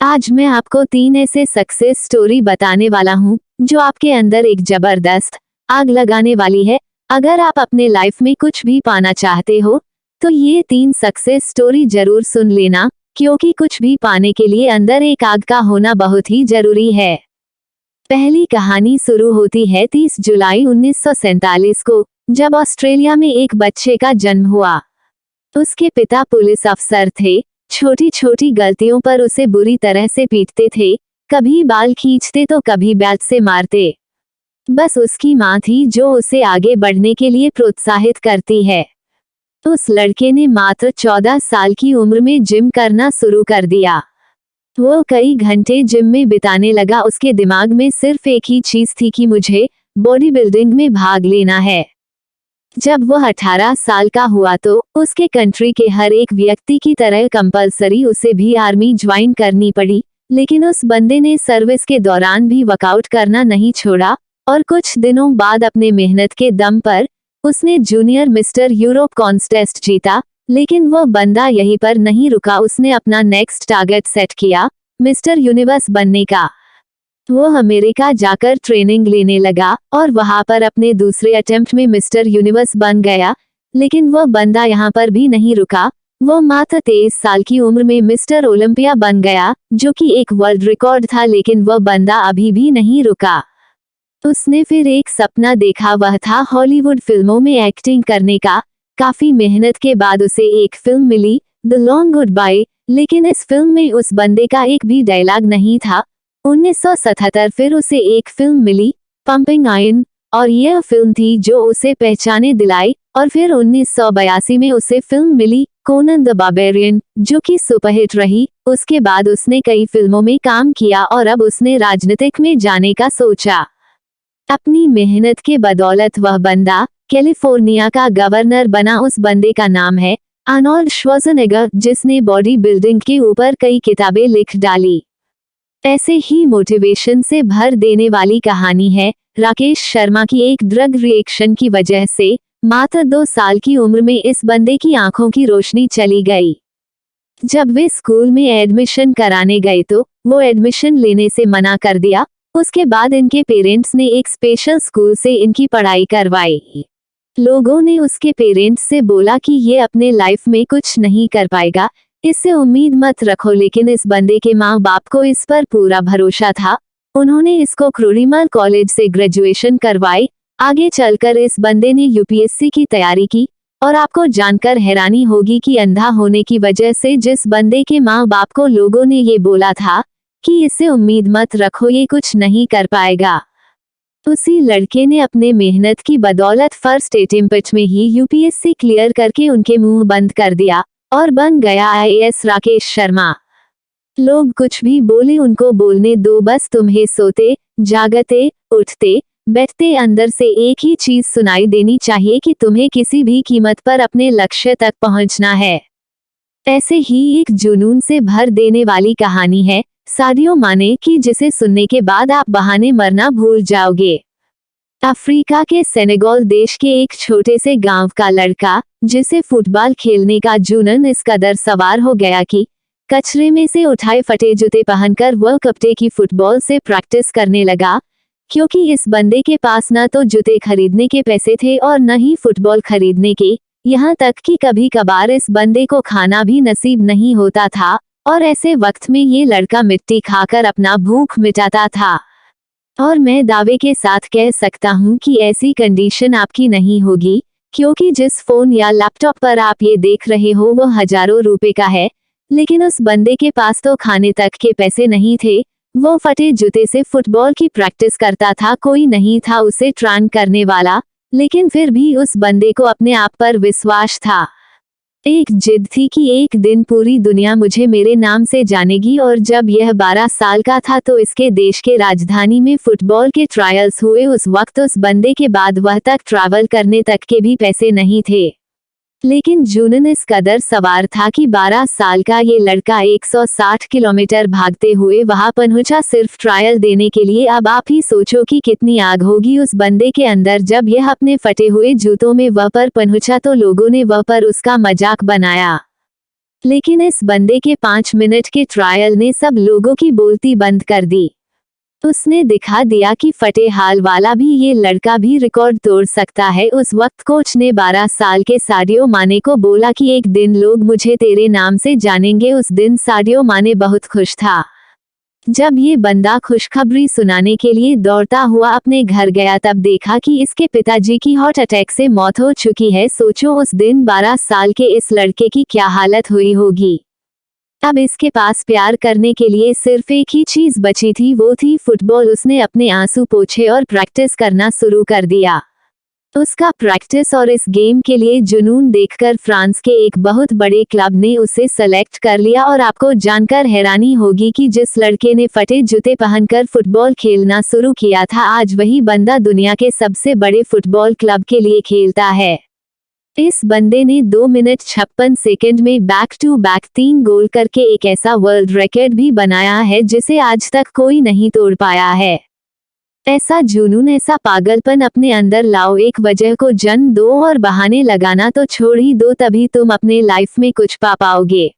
आज मैं आपको 3 ऐसे सक्सेस स्टोरी बताने वाला हूँ जो आपके अंदर एक जबरदस्त आग लगाने वाली है। अगर आप अपने लाइफ में कुछ भी पाना चाहते हो तो ये 3 सक्सेस स्टोरी जरूर सुन लेना, क्योंकि कुछ भी पाने के लिए अंदर एक आग का होना बहुत ही जरूरी है। पहली कहानी शुरू होती है 30 जुलाई 1947 को, जब ऑस्ट्रेलिया में एक बच्चे का जन्म हुआ। उसके पिता पुलिस अफसर थे। छोटी छोटी गलतियों पर उसे बुरी तरह से पीटते थे, कभी बाल खींचते तो कभी बैट से मारते। बस उसकी माँ थी जो उसे आगे बढ़ने के लिए प्रोत्साहित करती है। उस लड़के ने मात्र 14 साल की उम्र में जिम करना शुरू कर दिया। वो कई घंटे जिम में बिताने लगा। उसके दिमाग में सिर्फ एक ही चीज थी कि मुझे बॉडी बिल्डिंग में भाग लेना है। जब वह 18 साल का हुआ तो उसके कंट्री के हर एक व्यक्ति की तरह कंपलसरी उसे भी आर्मी ज्वाइन करनी पड़ी, लेकिन उस बंदे ने सर्विस के दौरान भी वर्कआउट करना नहीं छोड़ा और कुछ दिनों बाद अपने मेहनत के दम पर उसने जूनियर मिस्टर यूरोप कॉन्टेस्ट जीता। लेकिन वह बंदा यहीं पर नहीं रुका। उसने अपना नेक्स्ट टारगेट सेट किया, मिस्टर यूनिवर्स बनने का। वो अमेरिका जाकर ट्रेनिंग लेने लगा और वहां पर अपने दूसरे अटेम्प्ट में मिस्टर यूनिवर्स बन गया। लेकिन वह बंदा यहाँ पर भी नहीं रुका। वो मात्र 23 साल की उम्र में मिस्टर ओलंपिया बन गया, जो कि एक वर्ल्ड रिकॉर्ड था। लेकिन वह बंदा अभी भी नहीं रुका। उसने फिर एक सपना देखा, वह था हॉलीवुड फिल्मों में एक्टिंग करने का। काफी मेहनत के बाद उसे एक फिल्म मिली, द लॉन्ग गुड बाय। लेकिन इस फिल्म में उस बंदे का एक भी डायलॉग नहीं था। 1977 फिर उसे एक फिल्म मिली, पंपिंग आयरन, और यह फिल्म थी जो उसे पहचाने दिलाई। और फिर 1982 में उसे फिल्म मिली, कोनन द बार्बेरियन, जो कि सुपरहिट रही। उसके बाद उसने कई फिल्मों में काम किया और अब उसने राजनीतिक में जाने का सोचा। अपनी मेहनत के बदौलत वह बंदा कैलिफोर्निया का गवर्नर बना। उस बंदे का नाम है आर्नोल्ड श्वार्ज़नेगर, जिसने बॉडी बिल्डिंग के ऊपर कई किताबें लिख डाली। ऐसे ही मोटिवेशन से भर देने वाली कहानी है राकेश शर्मा की एक ड्रग रिएक्शन की वजह से मात्र 2 साल की उम्र में इस बंदे की आंखों की रोशनी चली गई। जब वे स्कूल में एडमिशन कराने गए तो वो एडमिशन लेने से मना कर दिया। उसके बाद इनके पेरेंट्स ने एक स्पेशल स्कूल से इनकी पढ़ाई करवाई। लोगों ने उसके पेरेंट्स से बोला कि ये अपने लाइफ में कुछ नहीं कर पाएगा, इससे उम्मीद मत रखो। लेकिन इस बंदे के माँ बाप को इस पर पूरा भरोसा था। उन्होंने इसको क्रूरीमल कॉलेज से ग्रेजुएशन करवाई। आगे चलकर इस बंदे ने यूपीएससी की तैयारी की। और आपको जानकर हैरानी होगी कि अंधा होने की वजह से जिस बंदे के माँ बाप को लोगों ने ये बोला था कि इससे उम्मीद मत रखो, ये कुछ नहीं कर पाएगा, उसी लड़के ने अपने मेहनत की बदौलत फर्स्ट अटेम्प्ट में ही यूपीएससी क्लियर करके उनके मुंह बंद कर दिया और बन गया आईएएस राकेश शर्मा। लोग कुछ भी बोले उनको बोलने दो, बस तुम्हें सोते जागते उठते बैठते अंदर से एक ही चीज सुनाई देनी चाहिए कि तुम्हें किसी भी कीमत पर अपने लक्ष्य तक पहुंचना है। ऐसे ही एक जुनून से भर देने वाली कहानी है सादियो माने की, जिसे सुनने के बाद आप बहाने मरना भूल जाओगे। अफ्रीका के सेनेगल देश के एक छोटे से गांव का लड़का, जिसे फुटबॉल खेलने का जुनून इस कदर सवार हो गया कि कचरे में से उठाए फटे जूते पहनकर वह कपड़े की फुटबॉल से प्रैक्टिस करने लगा। क्योंकि इस बंदे के पास न तो जूते खरीदने के पैसे थे और न ही फुटबॉल खरीदने के, यहाँ तक कि कभी कभार इस बंदे को खाना भी नसीब नहीं होता था। और ऐसे वक्त में ये लड़का मिट्टी खाकर अपना भूख मिटाता था। और मैं दावे के साथ कह सकता हूँ कि ऐसी कंडीशन आपकी नहीं होगी, क्योंकि जिस फोन या लैपटॉप पर आप ये देख रहे हो वो हजारों रुपए का है। लेकिन उस बंदे के पास तो खाने तक के पैसे नहीं थे। वो फटे जूते से फुटबॉल की प्रैक्टिस करता था, कोई नहीं था उसे ट्रेन करने वाला। लेकिन फिर भी उस बंदे को अपने आप पर विश्वास था। एक जिद थी कि एक दिन पूरी दुनिया मुझे मेरे नाम से जानेगी। और जब यह 12 साल का था तो इसके देश के राजधानी में फुटबॉल के ट्रायल्स हुए। उस वक्त उस बंदे के बाद वह तक ट्रैवल करने तक के भी पैसे नहीं थे। लेकिन जुनून इस कदर सवार था कि 12 साल का ये लड़का 160 किलोमीटर भागते हुए वहां पहुंचा सिर्फ ट्रायल देने के लिए। अब आप ही सोचो कि कितनी आग होगी उस बंदे के अंदर। जब यह अपने फटे हुए जूतों में वह पर पहुंचा तो लोगों ने वह पर उसका मजाक बनाया। लेकिन इस बंदे के 5 मिनट के ट्रायल ने सब लोगों की बोलती बंद कर दी। उसने दिखा दिया कि फटे हाल वाला भी ये लड़का भी रिकॉर्ड तोड़ सकता है। उस वक्त कोच ने 12 साल के साडियो माने को बोला कि एक दिन लोग मुझे तेरे नाम से जानेंगे। उस दिन साडियो माने बहुत खुश था। जब ये बंदा खुशखबरी सुनाने के लिए दौड़ता हुआ अपने घर गया तब देखा कि इसके पिताजी की हार्ट अटैक से मौत हो चुकी है। सोचो उस दिन 12 साल के इस लड़के की क्या हालत हुई होगी। अब इसके पास प्यार करने के लिए सिर्फ एक ही चीज बची थी, वो थी फुटबॉल। उसने अपने आंसू पोंछे और प्रैक्टिस करना शुरू कर दिया। उसका प्रैक्टिस और इस गेम के लिए जुनून देखकर फ्रांस के एक बहुत बड़े क्लब ने उसे सेलेक्ट कर लिया। और आपको जानकर हैरानी होगी कि जिस लड़के ने फटे जूते पहनकर फुटबॉल खेलना शुरू किया था, आज वही बंदा दुनिया के सबसे बड़े फुटबॉल क्लब के लिए खेलता है। इस बंदे ने 2 मिनट 56 सेकंड में बैक टू बैक 3 गोल करके एक ऐसा वर्ल्ड रिकॉर्ड भी बनाया है जिसे आज तक कोई नहीं तोड़ पाया है। ऐसा जुनून, ऐसा पागलपन अपने अंदर लाओ, एक वजह को जन्म दो और बहाने लगाना तो छोड़ ही दो, तभी तुम अपने लाइफ में कुछ पा पाओगे।